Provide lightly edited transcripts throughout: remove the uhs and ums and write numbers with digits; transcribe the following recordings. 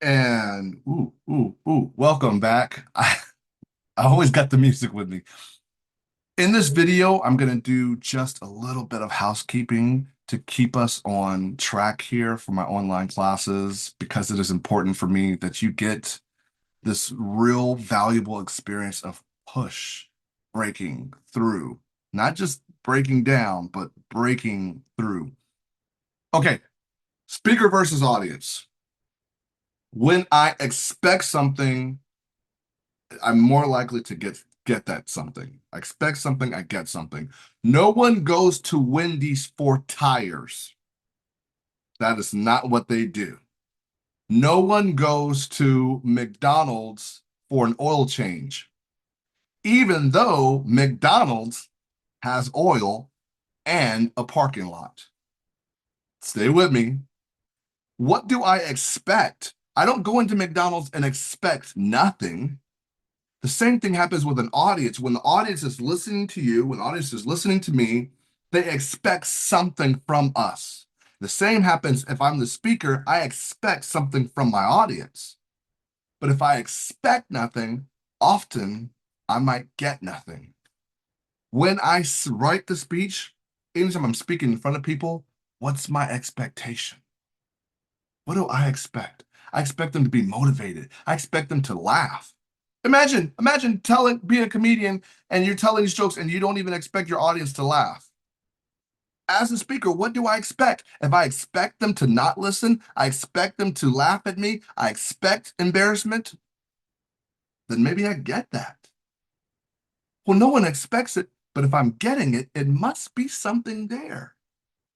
And welcome back. I always got the music with me. In this video, I'm going to do just a little bit of housekeeping to keep us on track here for my online classes because it is important for me that you get this real valuable experience of push breaking through, not just breaking down, but breaking through. Okay, speaker versus audience. When I expect something, I'm more likely to get that something. I expect something, I get something. No one goes to Wendy's for tires. That is not what they do. No one goes to McDonald's for an oil change, even though McDonald's has oil and a parking lot. Stay with me. What do I expect? I don't go into McDonald's and expect nothing. The same thing happens with an audience. When the audience is listening to you, when the audience is listening to me, they expect something from us. The same happens if I'm the speaker, I expect something from my audience. But if I expect nothing, often I might get nothing. When I write the speech, anytime I'm speaking in front of people, what's my expectation? What do I expect? I expect them to be motivated. I expect them to laugh. Imagine being a comedian and you're telling these jokes and you don't even expect your audience to laugh. As a speaker, what do I expect? If I expect them to not listen, I expect them to laugh at me, I expect embarrassment, then maybe I get that. Well, no one expects it, but if I'm getting it, it must be something there.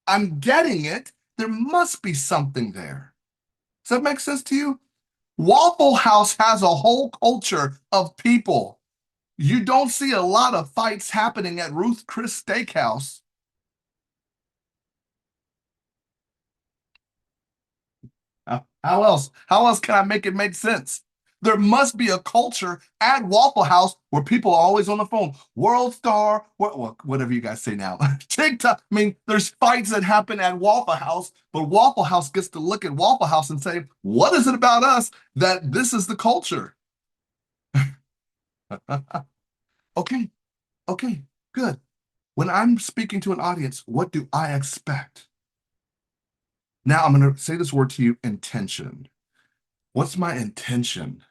I'm getting it, there must be something there. Does that make sense to you? Waffle House has a whole culture of people. You don't see a lot of fights happening at Ruth Chris Steakhouse. How else? How else can I make it make sense? There must be a culture at Waffle House where people are always on the phone. World Star, whatever you guys say now. TikTok. I mean, there's fights that happen at Waffle House, but Waffle House gets to look at Waffle House and say, what is it about us that this is the culture? Okay, okay, good. When I'm speaking to an audience, what do I expect? Now I'm going to say this word to you, intention. What's my intention?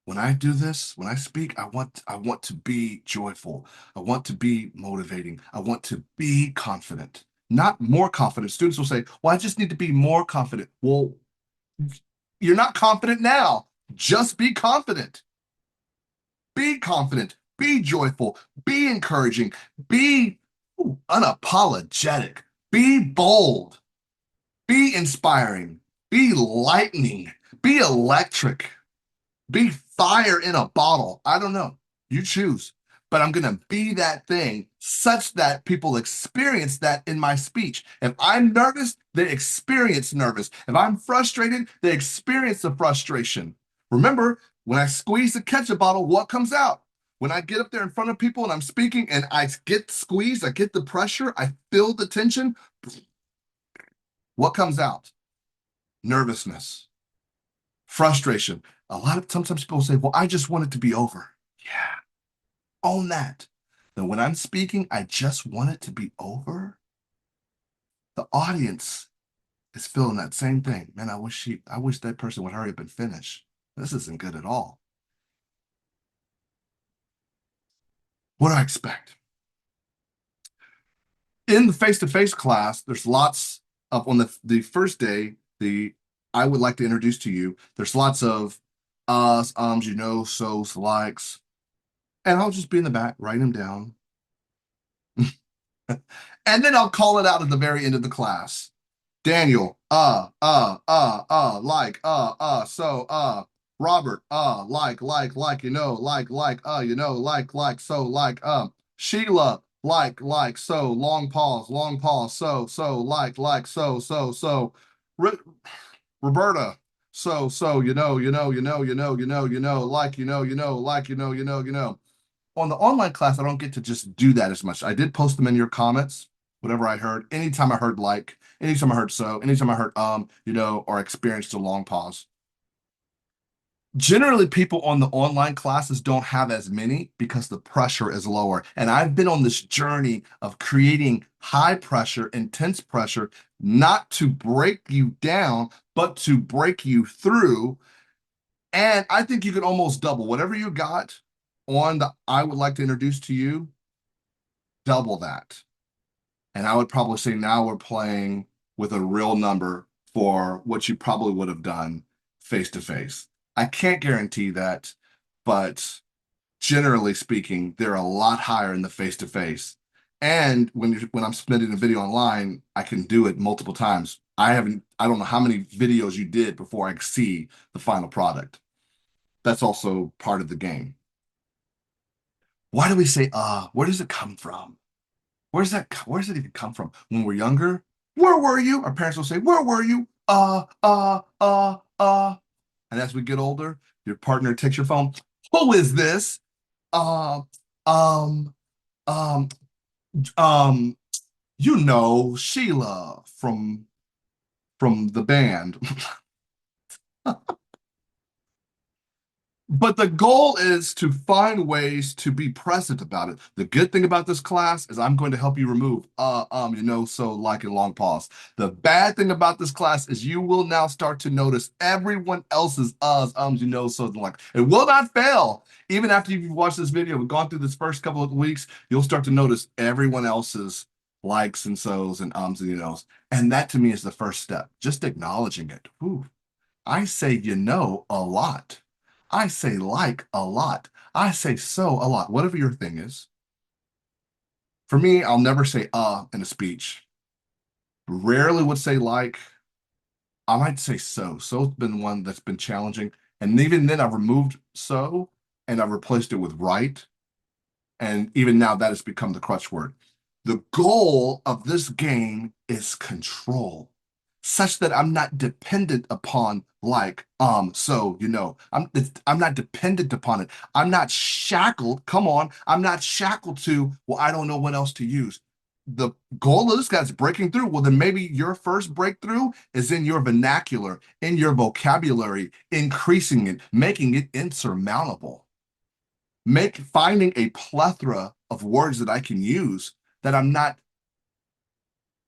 When I do this, when I speak, I want to be joyful. I want to be motivating. I want to be confident, not more confident. Students will say, "Well, I just need to be more confident." Well, you're not confident now. Just be confident. Be confident. Be joyful. Be encouraging. Be unapologetic. Be bold. Be inspiring. Be lightning. Be electric. Be fire in a bottle. I don't know. You choose. But I'm going to be that thing such that people experience that in my speech. If I'm nervous, they experience nervous. If I'm frustrated, they experience the frustration. Remember, when I squeeze the ketchup bottle, what comes out? When I get up there in front of people and I'm speaking and I get squeezed, I get the pressure, I feel the tension, what comes out? Nervousness, frustration. Sometimes people say, well, I just want it to be over. Yeah, own that. Then when I'm speaking, I just want it to be over. The audience is feeling that same thing. Man, I wish that person would hurry up and finish. This isn't good at all. What do I expect? In the face-to-face class, there's lots of on the first day, the I would like to introduce to you, there's lots of so's, likes, and I'll just be in the back, writing them down. And then I'll call it out at the very end of the class. Daniel, Robert, Sheila, long pause, so, Ro- Roberta, On the online class, I don't get to just do that as much. I did post them in your comments, whatever I heard. Anytime I heard anytime I heard anytime I heard or experienced a long pause. Generally, people on the online classes don't have as many because the pressure is lower. And I've been on this journey of creating high pressure, intense pressure, not to break you down, but to break you through. And I think you can almost double whatever you got on the I would like to introduce to you, double that. And I would probably say now we're playing with a real number for what you probably would have done face to face. I can't guarantee that, but generally speaking, they're a lot higher in the face to face. And when I'm submitting a video online, I can do it multiple times. I don't know how many videos you did before I see the final product. That's also part of the game. Why do we say where does it come from? Where does it even come from? When we're younger, where were you? Our parents will say, where were you? And as we get older, your partner takes your phone. Who is this? Uh, um, um, um, Sheila from the band. But the goal is to find ways to be present about it. The good thing about this class is I'm going to help you remove so, like, and long pause. The bad thing about this class is you will now start to notice everyone else's so, like. It will not fail. Even after you've watched this video and gone through this first couple of weeks, you'll start to notice everyone else's likes and so's and and. And that to me is the first step. Just acknowledging it. Ooh, I say a lot. I say like a lot. I say so a lot. Whatever your thing is. For me, I'll never say in a speech. Rarely would say like. I might say so. So's been one that's been challenging. And even then I've removed so and I've replaced it with right. And even now that has become the crutch word. The goal of this game is control, such that I'm not dependent upon like, I'm not dependent upon it. I'm not shackled. Come on, I'm not shackled to, well, I don't know what else to use. The goal of this guy's breaking through. Well, then maybe your first breakthrough is in your vernacular, in your vocabulary, increasing it, making it insurmountable, finding a plethora of words that I can use that I'm not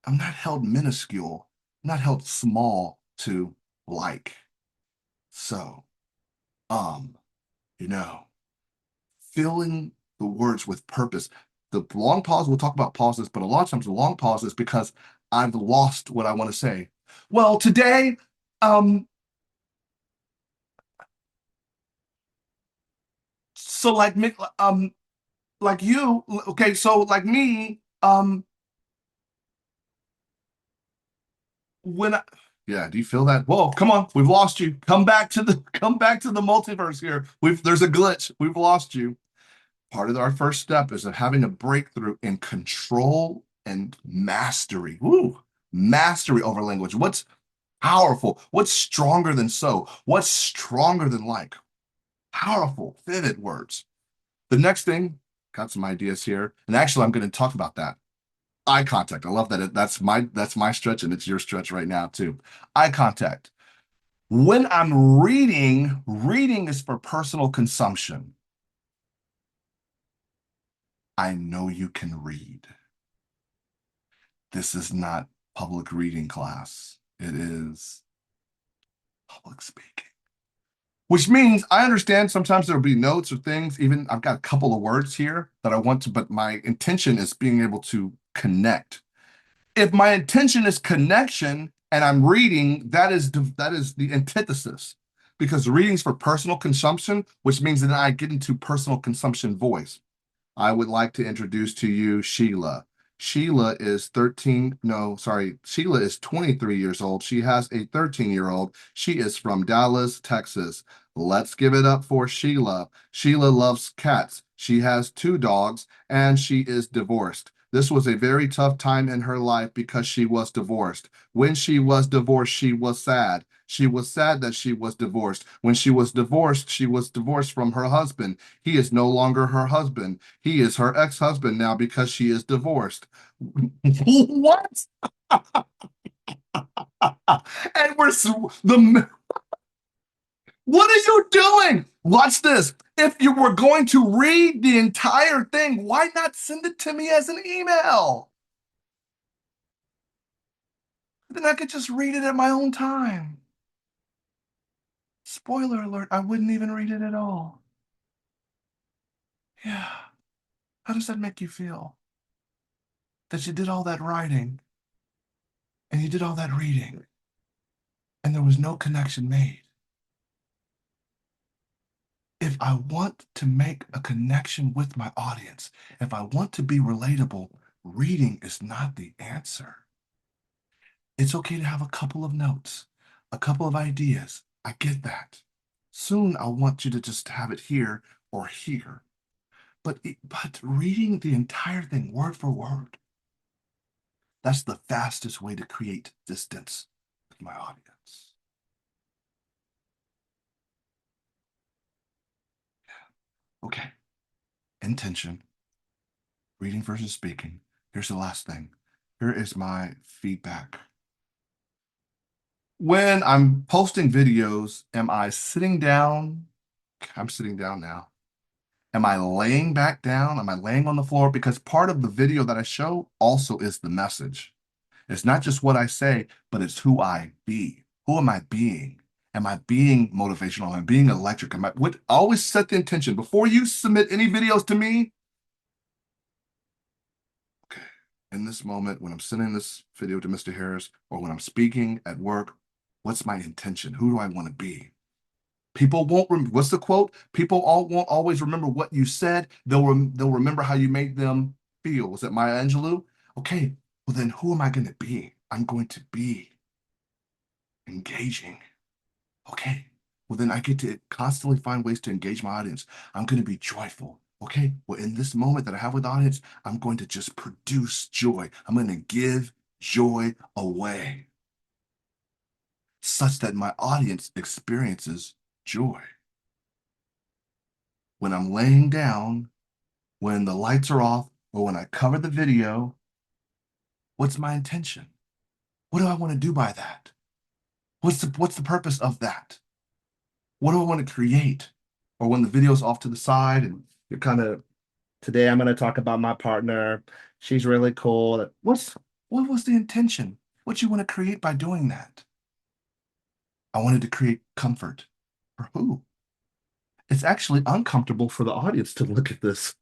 held minuscule, I'm not held small to like. So, um, you know, filling the words with purpose. The long pause, we'll talk about pauses, but a lot of times the long pause is because I've lost what I want to say. Well, today, um, so like me, like you, okay, so like me, when I, yeah, do you feel that? Whoa, come on, we've lost you. Come back to the multiverse here. There's a glitch. We've lost you. Part of our first step is of having a breakthrough in control and mastery. Woo, mastery over language. What's powerful? What's stronger than so? What's stronger than like? Powerful, vivid words. The next thing, got some ideas here, and actually, I'm going to talk about that. Eye contact. I love that. That's my stretch, and it's your stretch right now too. Eye contact. When I'm reading, reading is for personal consumption. I know you can read. This is not public reading class. It is public speaking. Which means I understand sometimes there'll be notes or things. Even I've got a couple of words here that I want to, but my intention is being able to connect. If my intention is connection and I'm reading, that is the antithesis, because reading's for personal consumption, which means that I get into personal consumption voice. I would like to introduce to you Sheila. Sheila is 13, no, sorry, Sheila is 23 years old. She has a 13-year-old. She is from Dallas, Texas. Let's give it up for Sheila. Sheila loves cats. She has two dogs and she is divorced. This was a very tough time in her life because she was divorced. When she was divorced, she was sad. She was sad that she was divorced. When she was divorced from her husband. He is no longer her husband. He is her ex-husband now because she is divorced. What? And the What are you doing? Watch this. If you were going to read the entire thing, why not send it to me as an email? Then I could just read it at my own time. Spoiler alert, I wouldn't even read it at all. Yeah. How does that make you feel? That you did all that writing and you did all that reading and there was no connection made. If I want to make a connection with my audience, if I want to be relatable, reading is not the answer. It's okay to have a couple of notes, a couple of ideas. I get that. Soon I want you to just have it here or here. But reading the entire thing word for word, that's the fastest way to create distance with my audience. Okay, intention, reading versus speaking. Here's the last thing. Here is my feedback. When I'm posting videos, am I sitting down? I'm sitting down now. Am I laying back down? Am I laying on the floor? Because part of the video that I show also is the message. It's not just what I say, but it's who I be. Who am I being? Am I being motivational? Am I being electric? Am I what always set the intention before you submit any videos to me? Okay. In this moment, when I'm sending this video to Mr. Harris, or when I'm speaking at work, what's my intention? Who do I want to be? People won't what's the quote? People won't always remember what you said. They'll remember how you made them feel. Was it Maya Angelou? Okay, well then who am I going to be? I'm going to be engaging. Okay, well then I get to constantly find ways to engage my audience. I'm going to be joyful. Okay, well in this moment that I have with the audience, I'm going to just produce joy. I'm going to give joy away such that my audience experiences joy. When I'm laying down, when the lights are off, or when I cover the video, what's my intention? What do I want to do by that? What's the purpose of that? What do I want to create? Or when the video's off to the side and you're kind of, today I'm going to talk about my partner. She's really cool. What was the intention? What you want to create by doing that? I wanted to create comfort. For who? It's actually uncomfortable for the audience to look at this.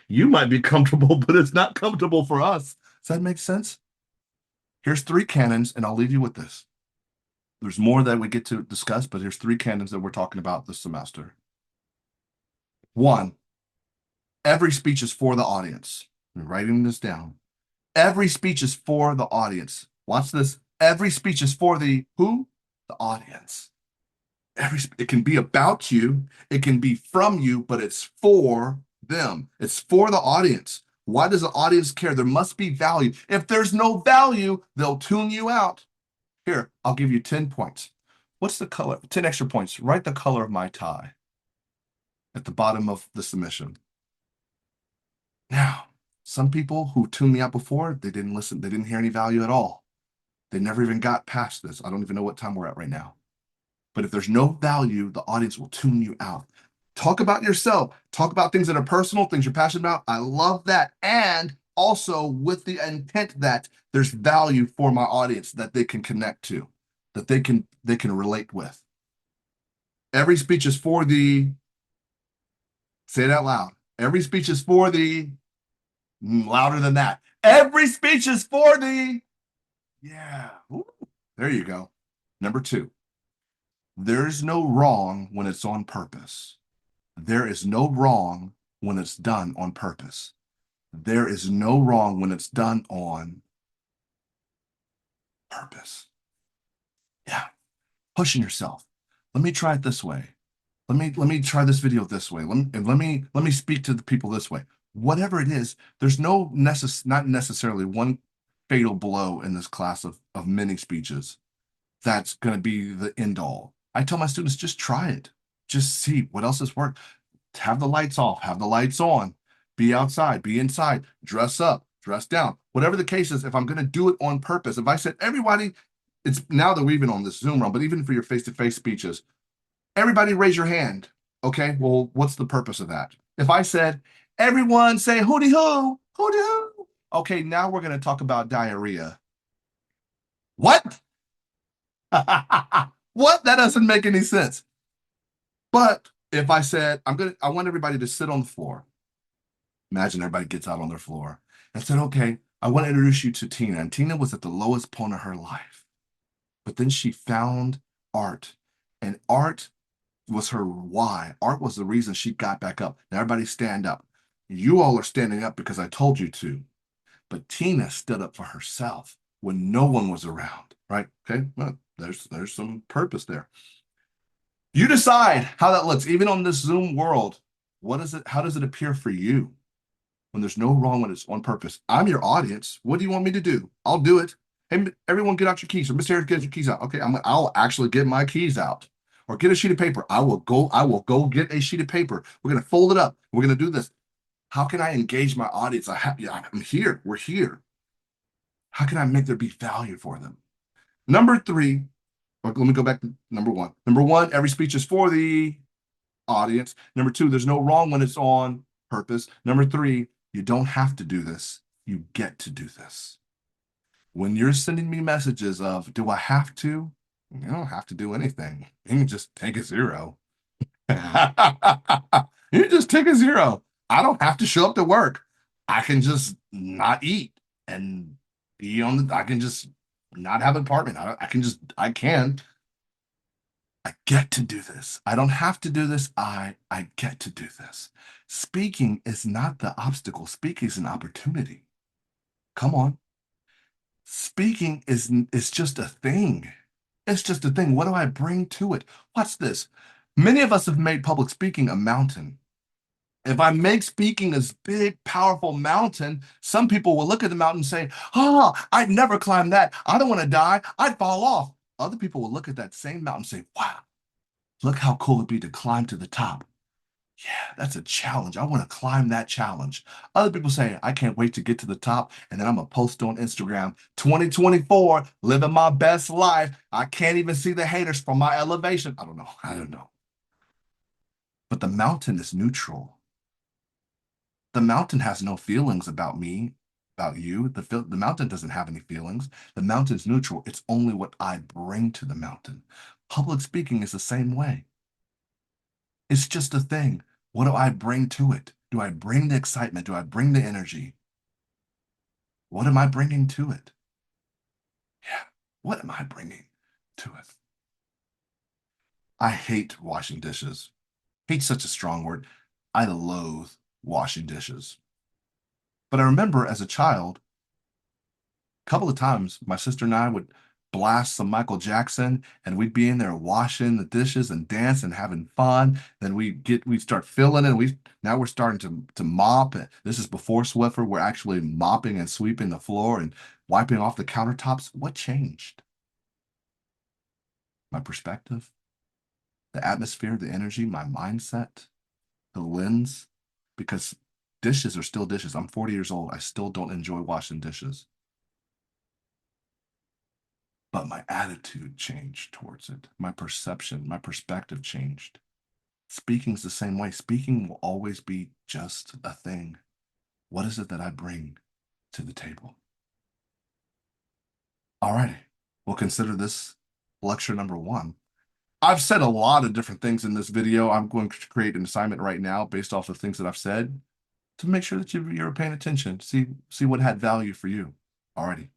You might be comfortable, but it's not comfortable for us. Does that make sense? Here's three canons, and I'll leave you with this. There's more that we get to discuss, but here's three canons that we're talking about this semester. One, every speech is for the audience. I'm writing this down. Every speech is for the audience. Watch this. Every speech is for the who? The audience. It can be about you, it can be from you, but it's for them. It's for the audience. Why does the audience care? There must be value. If there's no value, they'll tune you out. Here, I'll give you 10 points. What's the color? 10 extra points. Write the color of my tie at the bottom of the submission. Now, some people who tuned me out before, they didn't listen, they didn't hear any value at all. They never even got past this. I don't even know what time we're at right now. But if there's no value, the audience will tune you out. Talk about yourself. Talk about things that are personal, things you're passionate about. I love that. And also with the intent that there's value for my audience that they can connect to, that they can relate with. Every speech is for the, say it out loud. Every speech is for the, louder than that. Every speech is for the, yeah. Ooh, there you go. Number two. There's no wrong when it's on purpose. There is no wrong when it's done on purpose. There is no wrong when it's done on purpose. Yeah, pushing yourself. Let me try it this way. Let me try this video this way. Let me speak to the people this way. Whatever it is, there's not necessarily one fatal blow in this class of many speeches that's going to be the end all. I tell my students, just try it. Just see what else has worked. Have the lights off, have the lights on, be outside, be inside, dress up, dress down. Whatever the case is, if I'm going to do it on purpose, if I said everybody, it's now that we've been on this Zoom run, but even for your face-to-face speeches, Everybody raise your hand. Okay, well, what's the purpose of that? If I said, everyone say hooty hoo, hooty hoo. Okay, now we're going to talk about diarrhea. What? What? That doesn't make any sense. But if I said, I want everybody to sit on the floor. Imagine everybody gets out on their floor and said, okay, I want to introduce you to Tina. And Tina was at the lowest point of her life. But then she found art, and art was her why. Art was the reason she got back up. Now, everybody stand up. You all are standing up because I told you to. But Tina stood up for herself when no one was around, right? Okay, well, there's some purpose there. You decide how that looks, even on this Zoom world. What is it? How does it appear for you when there's no wrong when it's on purpose? I'm your audience. What do you want me to do? I'll do it. Hey, everyone, get out your keys. Or Mr. Harris, get your keys out. Okay, I'll actually get my keys out. Or get a sheet of paper. I will go get a sheet of paper. We're gonna fold it up. We're gonna do this. How can I engage my audience? I'm here. We're here. How can I make there be value for them? Number three, or let me go back to number one. Number one, every speech is for the audience. Number two, there's no wrong when it's on purpose. Number three, you don't have to do this. You get to do this. When you're sending me messages of, do I have to? You don't have to do anything. You can just take a zero. You just take a zero. I don't have to show up to work. I can just not eat and be on I can just not have an apartment. I can. I get to do this. I don't have to do this. I get to do this. Speaking is not the obstacle. Speaking is an opportunity. Come on. Speaking is just a thing. It's just a thing. What do I bring to it? Watch this. Many of us have made public speaking a mountain. If I make speaking this big, powerful mountain, some people will look at the mountain and say, oh, I'd never climb that. I don't want to die. I'd fall off. Other people will look at that same mountain and say, wow, look how cool it'd be to climb to the top. Yeah, that's a challenge. I want to climb that challenge. Other people say, I can't wait to get to the top. And then I'm going to post on Instagram 2024, living my best life. I can't even see the haters from my elevation. I don't know. I don't know. But the mountain is neutral. The mountain has no feelings about me, about you. The mountain doesn't have any feelings. The mountain's neutral. It's only what I bring to the mountain. Public speaking is the same way. It's just a thing. What do I bring to it? Do I bring the excitement? Do I bring the energy? What am I bringing to it? Yeah, what am I bringing to it? I hate washing dishes. Hate's such a strong word. I loathe washing dishes. But I remember as a child, a couple of times my sister and I would blast some Michael Jackson and we'd be in there washing the dishes and dancing, having fun. Then we start filling it. Now we're starting to mop. This is before Swiffer. We're actually mopping and sweeping the floor and wiping off the countertops. What changed? My perspective, the atmosphere, the energy, my mindset, the lens, because dishes are still dishes. I'm 40 years old. I still don't enjoy washing dishes. But my attitude changed towards it. My perception, my perspective changed. Speaking's the same way. Speaking will always be just a thing. What is it that I bring to the table? All righty. We'll consider this lecture number one. I've said a lot of different things in this video. I'm going to create an assignment right now based off of things that I've said to make sure that you're paying attention, see what had value for you. Alrighty.